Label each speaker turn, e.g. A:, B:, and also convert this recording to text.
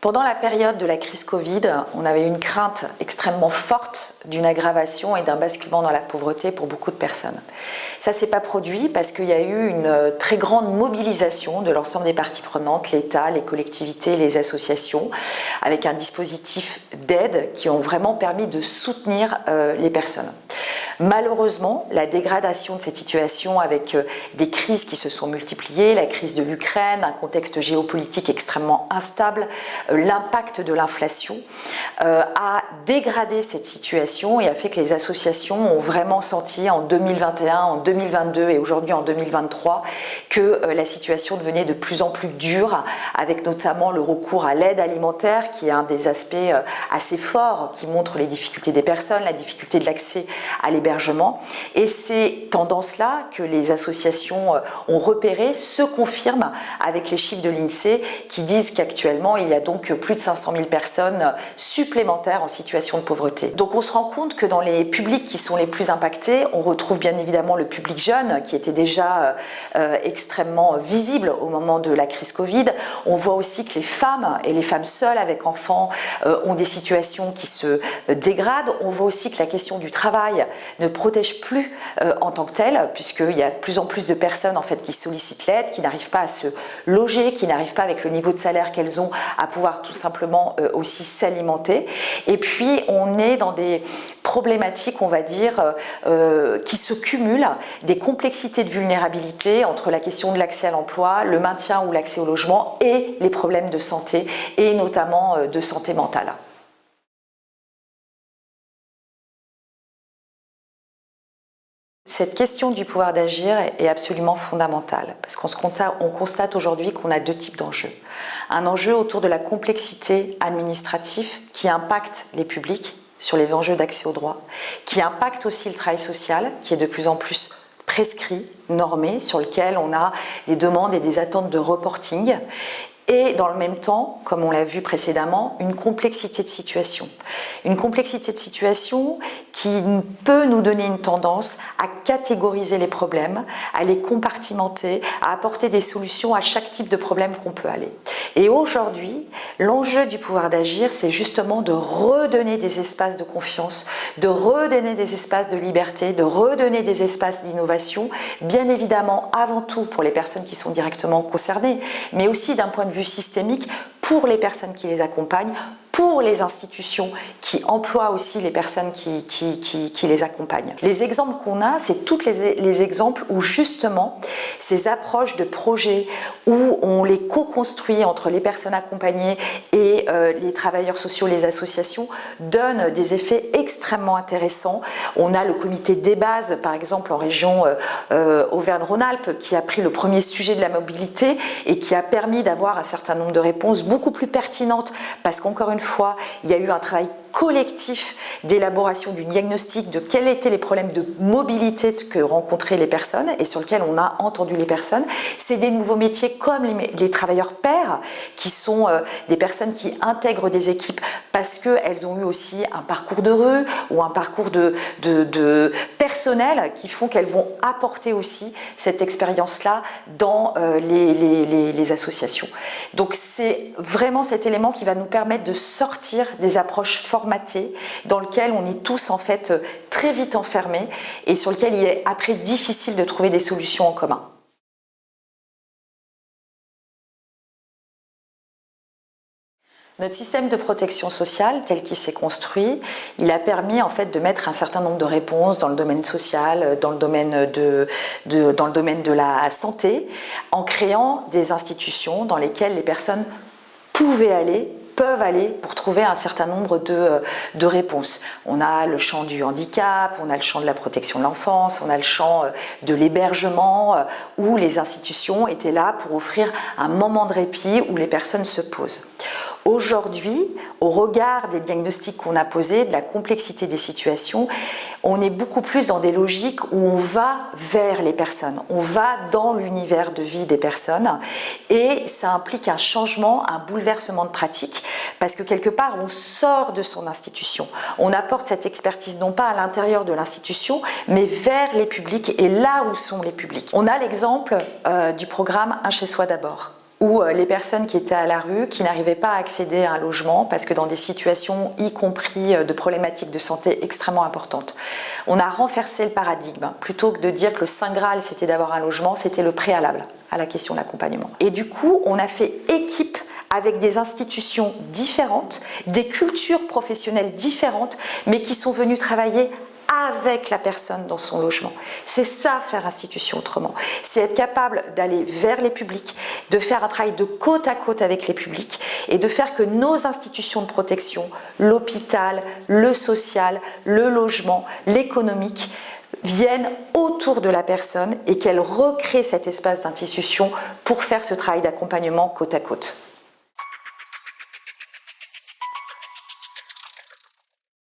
A: Pendant la période de la crise Covid, on avait une crainte extrêmement forte d'une aggravation et d'un basculement dans la pauvreté pour beaucoup de personnes. Ça ne s'est pas produit parce qu'il y a eu une très grande mobilisation de l'ensemble des parties prenantes, l'État, les collectivités, les associations, avec un dispositif d'aide qui ont vraiment permis de soutenir les personnes. Malheureusement, la dégradation de cette situation avec des crises qui se sont multipliées, la crise de l'Ukraine, un contexte géopolitique extrêmement instable, l'impact de l'inflation a dégradé cette situation et a fait que les associations ont vraiment senti en 2021, en 2022 et aujourd'hui en 2023 que la situation devenait de plus en plus dure, avec notamment le recours à l'aide alimentaire qui est un des aspects assez forts qui montre les difficultés des personnes, la difficulté de l'accès à l'hébergement. Et ces tendances-là que les associations ont repérées se confirment avec les chiffres de l'INSEE qui disent qu'actuellement il y a donc plus de 500 000 personnes supplémentaires en situation de pauvreté. Donc on se rend compte que dans les publics qui sont les plus impactés, on retrouve bien évidemment le public jeune qui était déjà extrêmement visible au moment de la crise Covid. On voit aussi que les femmes et les femmes seules avec enfants ont des situations qui se dégradent. On voit aussi que la question du travail ne protège plus en tant que telle, puisqu'il y a de plus en plus de personnes en fait, qui sollicitent l'aide, qui n'arrivent pas à se loger, qui n'arrivent pas avec le niveau de salaire qu'elles ont à pouvoir tout simplement aussi s'alimenter. Et puis on est dans des problématiques, on va dire, qui se cumulent, des complexités de vulnérabilité entre la question de l'accès à l'emploi, le maintien ou l'accès au logement et les problèmes de santé, et notamment de santé mentale. Cette question du pouvoir d'agir est absolument fondamentale parce qu'on constate aujourd'hui qu'on a deux types d'enjeux. Un enjeu autour de la complexité administrative qui impacte les publics sur les enjeux d'accès aux droits, qui impacte aussi le travail social qui est de plus en plus prescrit, normé, sur lequel on a des demandes et des attentes de reporting. Et dans le même temps, comme on l'a vu précédemment, une complexité de situation. Une complexité de situation qui peut nous donner une tendance à catégoriser les problèmes, à les compartimenter, à apporter des solutions à chaque type de problème qu'on peut aller. Et aujourd'hui, l'enjeu du pouvoir d'agir, c'est justement de redonner des espaces de confiance, de redonner des espaces de liberté, de redonner des espaces d'innovation, bien évidemment avant tout pour les personnes qui sont directement concernées, mais aussi d'un point de vue systémique pour les personnes qui les accompagnent, pour les institutions qui emploient aussi les personnes qui les accompagnent. Les exemples qu'on a, c'est tous les exemples où justement ces approches de projets où on les co-construit entre les personnes accompagnées et les travailleurs sociaux, les associations, donnent des effets extrêmement intéressants. On a le comité des bases, par exemple en région Auvergne-Rhône-Alpes, qui a pris le premier sujet de la mobilité et qui a permis d'avoir un certain nombre de réponses beaucoup plus pertinentes parce qu'encore une fois, il y a eu un travail collectif d'élaboration du diagnostic de quels étaient les problèmes de mobilité que rencontraient les personnes et sur lesquels on a entendu les personnes. C'est des nouveaux métiers comme les travailleurs pairs qui sont des personnes qui intègrent des équipes parce qu'elles ont eu aussi un parcours de rue ou un parcours de personnel qui font qu'elles vont apporter aussi cette expérience-là dans les associations. Donc c'est vraiment cet élément qui va nous permettre de sortir des approches formatées dans lequel on est tous en fait très vite enfermés et sur lequel il est après difficile de trouver des solutions en commun. Notre système de protection sociale, tel qu'il s'est construit, il a permis en fait de mettre un certain nombre de réponses dans le domaine social, dans le domaine de la santé, en créant des institutions dans lesquelles les personnes peuvent aller pour trouver un certain nombre de réponses. On a le champ du handicap, on a le champ de la protection de l'enfance, on a le champ de l'hébergement, où les institutions étaient là pour offrir un moment de répit où les personnes se posent. Aujourd'hui, au regard des diagnostics qu'on a posés, de la complexité des situations, on est beaucoup plus dans des logiques où on va vers les personnes, on va dans l'univers de vie des personnes et ça implique un changement, un bouleversement de pratique parce que quelque part on sort de son institution, on apporte cette expertise non pas à l'intérieur de l'institution mais vers les publics et là où sont les publics. On a l'exemple du programme Un chez soi d'abord, ou les personnes qui étaient à la rue, qui n'arrivaient pas à accéder à un logement parce que dans des situations, y compris de problématiques de santé extrêmement importantes. On a renversé le paradigme. Plutôt que de dire que le Saint Graal, c'était d'avoir un logement, c'était le préalable à la question de l'accompagnement. Et du coup, on a fait équipe avec des institutions différentes, des cultures professionnelles différentes, mais qui sont venues travailler avec la personne dans son logement. C'est ça, faire institution autrement. C'est être capable d'aller vers les publics, de faire un travail de côte à côte avec les publics et de faire que nos institutions de protection, l'hôpital, le social, le logement, l'économique, viennent autour de la personne et qu'elle recrée cet espace d'institution pour faire ce travail d'accompagnement côte à côte.